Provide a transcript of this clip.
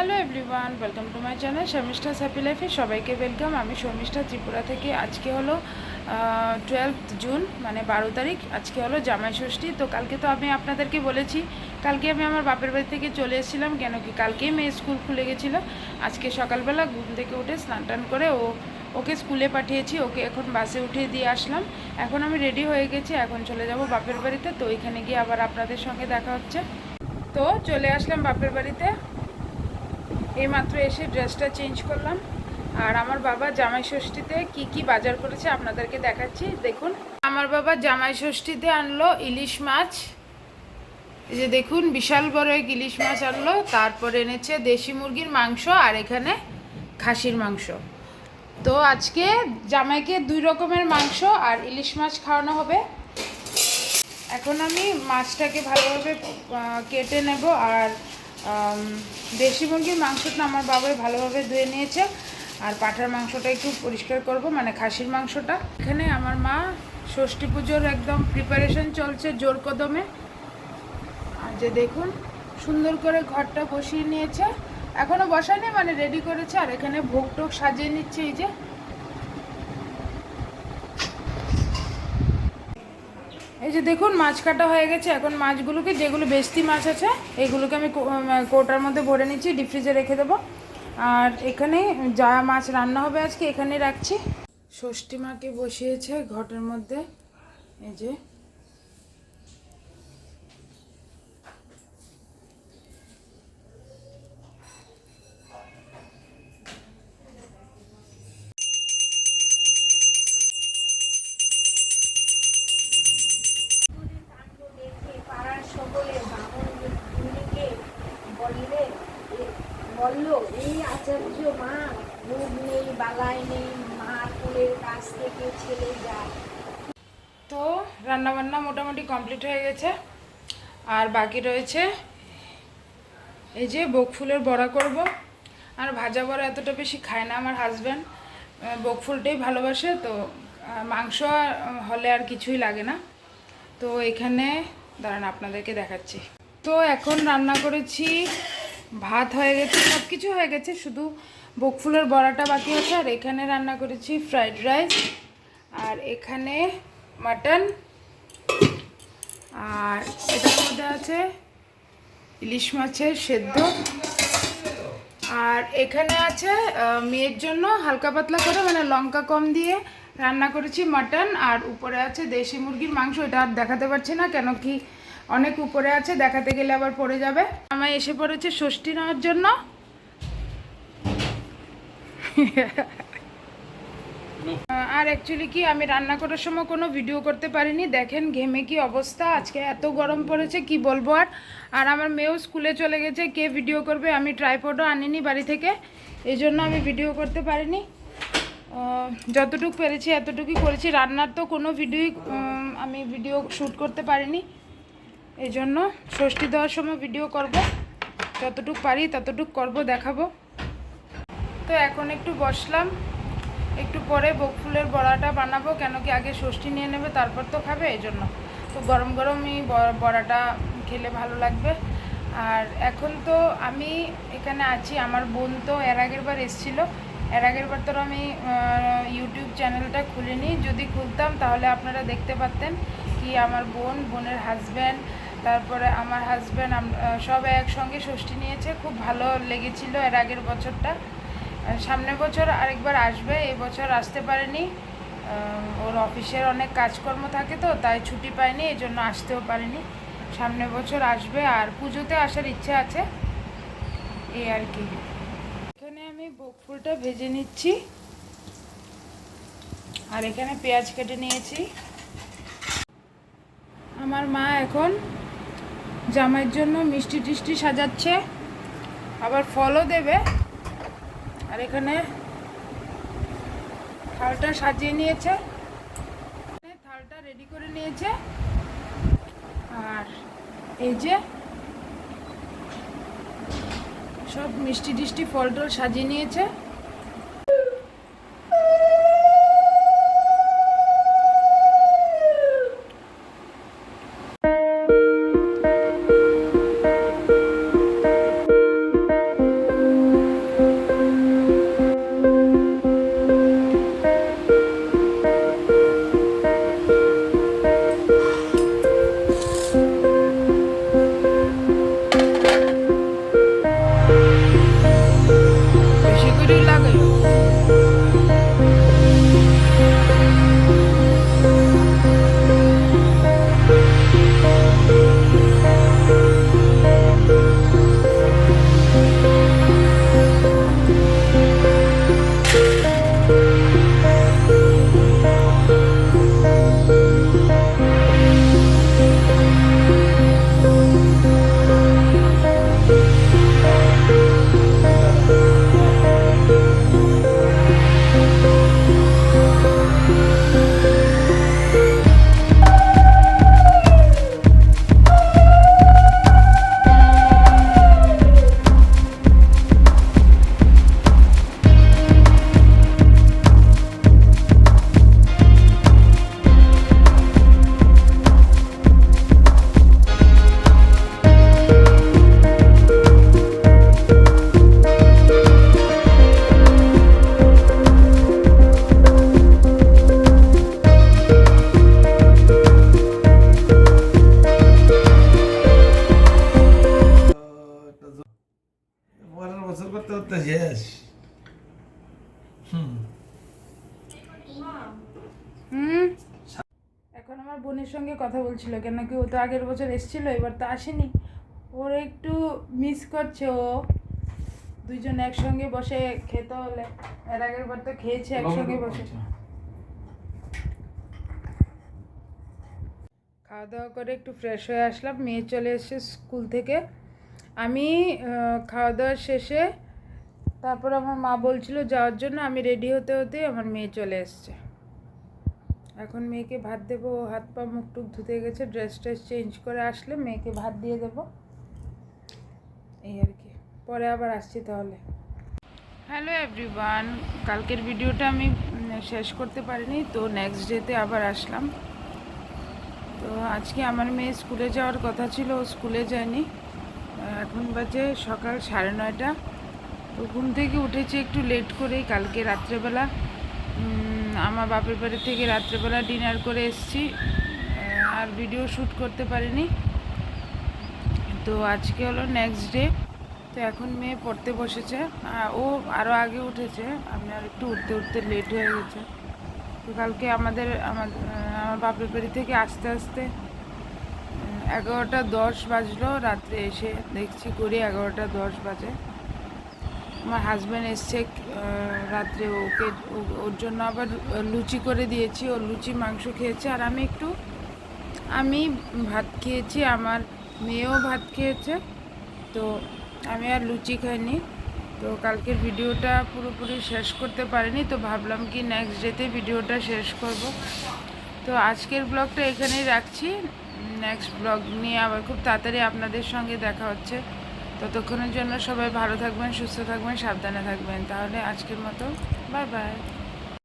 Hello everyone, welcome to my channel Sharmistha's happy লাইফে সবাইকে welcome. আমি শর্মিষ্ঠা ত্রিপুরা থেকে। আজকে হলো 12 জুন, মানে 12 তারিখ। আজকে হলো জামাই ষষ্ঠী। তো কালকে তো আমি আপনাদেরকে বলেছি, কালকে আমি আমার বাপের বাড়ি থেকে চলে এসেছিলাম, কেন কি কালকেই মেয়ে স্কুল খুলে গেছিলো। আজকে সকালবেলা ঘুম থেকে উঠে স্নান টান করে ওকে স্কুলে পাঠিয়েছি, ওকে এখন বাসে উঠিয়ে দিয়ে আসলাম। এখন আমি রেডি হয়ে গেছি, এখন চলে যাব বাপের বাড়িতে। তো ওইখানে গিয়ে আবার আপনাদের সঙ্গে দেখা হচ্ছে। তো চলে আসলাম বাপের বাড়িতে, এইমাত্র এসে ড্রেসটা চেঞ্জ করলাম। আর আমার বাবা জামাই ষষ্ঠীতে কি কি বাজার করেছে আপনাদেরকে দেখাচ্ছি, দেখুন। আমার বাবা জামাই ষষ্ঠীতে আনলো ইলিশ মাছ, এই যে দেখুন বিশাল বড় এক ইলিশ মাছ আনলো। তারপর এনেছে দেশি মুরগির মাংস আর এখানে খাসির মাংস। তো আজকে জামাইকে 2 রকমের মাংস আর ইলিশ মাছ খাওয়ানো হবে। এখন আমি মাছটাকে ভালোভাবে কেটে নেব। আর দেশি মুরগির মাংসটা আমার বাবাই ভালোভাবে ধুয়ে নিয়েছে, আর পাঁঠার মাংসটা একটু পরিষ্কার করব, মানে খাসির মাংসটা। এখানে আমার মা ষষ্ঠী পুজোর একদম প্রিপারেশন চলছে জোর কদমে। আর যে দেখুন সুন্দর করে ঘরটা বসিয়ে নিয়েছে, এখনও বসায়নি, মানে রেডি করেছে। আর এখানে ভোগ টোগ সাজিয়ে নিচ্ছে। এই যে দেখুন মাছ কাটা হয়ে গেছে। এখন মাছগুলোকে, যেগুলো বেস্তি মাছ আছে, এগুলোকে আমি কৌটার মধ্যে ভরে নিচ্ছি, ডিপ ফ্রিজে রেখে দেবো। আর এখানে যা মাছ রান্না হবে আজকে এখানে রাখছি। ষষ্ঠী মাকে বসিয়েছে ঘটের মধ্যে, এই যে বললো এই আচার্য মা, ভোগ নেই, বালাই নেই, মা কুলের কাছ থেকে ছেলে যায়। তো রান্নাবান্না মোটামুটি কমপ্লিট হয়ে গেছে। আর বাকি রয়েছে এই যে বকফুলের বড়া করব। আর ভাজা বড়া এতটা বেশি খায় না আমার হাজব্যান্ড, বকফুলটাই ভালোবাসে। তো মাংস হলে আর কিছুই লাগে না। তো এখানে দাঁড়ান আপনাদেরকে দেখাচ্ছি। তো এখন রান্না করেছি, ভাত হয়ে গেছে, সব কিছু হয়ে গেছে, শুধু বকফুলের বড়াটা বাকি আছে। আর এখানে রান্না করেছি ফ্রাইড রাইস, আর এখানে মাটন, আর এটার মধ্যে আছে ইলিশ মাছের সেদ্ধ। আর এখানে আছে মেয়ের জন্য হালকা পাতলা করে, মানে লঙ্কা কম দিয়ে রান্না করেছি মাটন। আর উপরে আছে দেশি মুরগির মাংস, এটা আর দেখাতে পারছি না, কেন কি অনেক উপরে আছে, দেখাতে গেলে আবার পড়ে যাবে। আমায় এসে পড়েছে ষষ্ঠী নেওয়ার জন্য। আর অ্যাকচুয়ালি কি আমি রান্না করার সময় কোনো ভিডিও করতে পারিনি, দেখেন ঘেমে কি অবস্থা। আজকে এত গরম পড়েছে কি বলবো। আর আমার মেয়েও স্কুলে চলে গেছে, কে ভিডিও করবে। আমি ট্রাইপডও আনিনি বাড়ি থেকে, এই জন্য আমি ভিডিও করতে পারিনি। যতটুকু পেরেছি এতটুকুই করেছি। রান্নার তো কোনো ভিডিওই আমি ভিডিও শ্যুট করতে পারিনি, এই জন্য ষষ্ঠী দেওয়ার সময় ভিডিও করব, যতটুকু পারি ততটুকু করব, দেখাবো। তো এখন একটু বসলাম, একটু পরে বকফুলের বড়াটা বানাবো, কেন কি আগে ষষ্ঠী নিয়ে নেবে তারপর তো খাবে, এই জন্য। তো গরম গরমই বড়াটা খেলে ভালো লাগবে। আর এখন তো আমি এখানে আছি, আমার বোন তো এর আগের বার এসেছিলো। এর আগের বার তো আমি ইউটিউব চ্যানেলটা খুলিনি, যদি খুলতাম তাহলে আপনারা দেখতে পারতেন কি আমার বোনের হাজব্যান্ড, তারপরে আমার হাজব্যান্ড, সব একসঙ্গে ষষ্ঠী নিয়েছে। খুব ভালো লেগেছিল এর আগের বছরটা। সামনের বছর আরেকবার আসবে, এই বছর আসতে পারেনি, ওর অফিসের অনেক কাজকর্ম থাকে, তো তাই ছুটি পায়নি, এই জন্য আসতেও পারেনি। সামনের বছর আসবে, আর পুজোতে আসার ইচ্ছা আছে, এই আর কি। এখানে আমি বকফুলটা ভেজে নিচ্ছি, আর এখানে পেঁয়াজ কেটে নিয়েছি। আমার মা এখন জামাইয়ের জন্য মিষ্টি টিষ্টি সাজাচ্ছে, আবার ফলও দেবে। আর এখানে থালটা সাজিয়ে নিয়েছে, থালটা রেডি করে নিয়েছে। আর এই যে সব মিষ্টি টিষ্টি ফল টল সাজিয়ে নিয়েছে। বছর করতে করতে শেষ। হুম, এখন আমার বোনের সঙ্গে কথা বলছিল, কেন কি ও তো আগের বছর এসেছিল, এবার তো আসেনি। ওর একটু মিস করছে ও। দুইজন একসঙ্গে বসে খেতে হলে, এর আগের বার তো খেয়েছে একসঙ্গে বসে। খাওয়া দাওয়া করে একটু ফ্রেশ হয়ে আসলাম, মেয়ে চলে এসেছে স্কুল থেকে। আমি খাওয়া দাওয়ার শেষে তারপর আমার মা বলছিল যাওয়ার জন্য, আমি রেডি হতে হতে আমার মেয়ে চলে এসছে। এখন মেয়েকে ভাত দেবো, হাত পা মুখ টুক ধুতে গেছে, ড্রেস ট্রেস চেঞ্জ করে আসলে মেয়েকে ভাত দিয়ে দেবো, এই আর কি। পরে আবার আসছি তাহলে। হ্যালো এভরিওয়ান, কালকের ভিডিওটা আমি শেষ করতে পারিনি, তো নেক্সট ডেতে আবার আসলাম। তো আজকে আমার মেয়ে স্কুলে যাওয়ার কথা ছিল, ও স্কুলে যায়নি। এখন বাজে সকাল 9:30। তো ঘুম থেকে উঠেছি একটু লেট করেই। কালকে রাত্রেবেলা আমার বাপের বাড়ি থেকে রাত্রেবেলা ডিনার করে এসেছি, আর ভিডিও শ্যুট করতে পারিনি। তো আজকে হলো নেক্সট ডে। তো এখন মেয়ে পড়তে বসেছে, ও আরও আগে উঠেছে, আমি আর একটু উঠতে উঠতে লেট হয়ে গেছে। তো কালকে আমার বাপের বাড়ি থেকে আস্তে আস্তে 11:10 বাজলো। রাত্রে এসে দেখছি করি 11:10 বাজে। আমার হাজব্যান্ড এসছে রাত্রে, ওর জন্য আবার লুচি করে দিয়েছি। ও লুচি মাংস খেয়েছে, আর আমি ভাত খেয়েছি, আমার মেয়েও ভাত খেয়েছে। তো আমি আর লুচি খাইনি। তো কালকের ভিডিওটা পুরোপুরি শেষ করতে পারিনি, তো ভাবলাম কি নেক্সট ডেতে ভিডিওটা শেষ করব। তো আজকের ব্লগটা এখানেই রাখছি, নেক্সট ব্লগ নিয়ে আবার খুব তাড়াতাড়ি আপনাদের সঙ্গে দেখা হচ্ছে। ততক্ষণের জন্য সবাই ভালো থাকবেন, সুস্থ থাকবেন, সাবধানে থাকবেন। তাহলে আজকের মতো বাই বাই।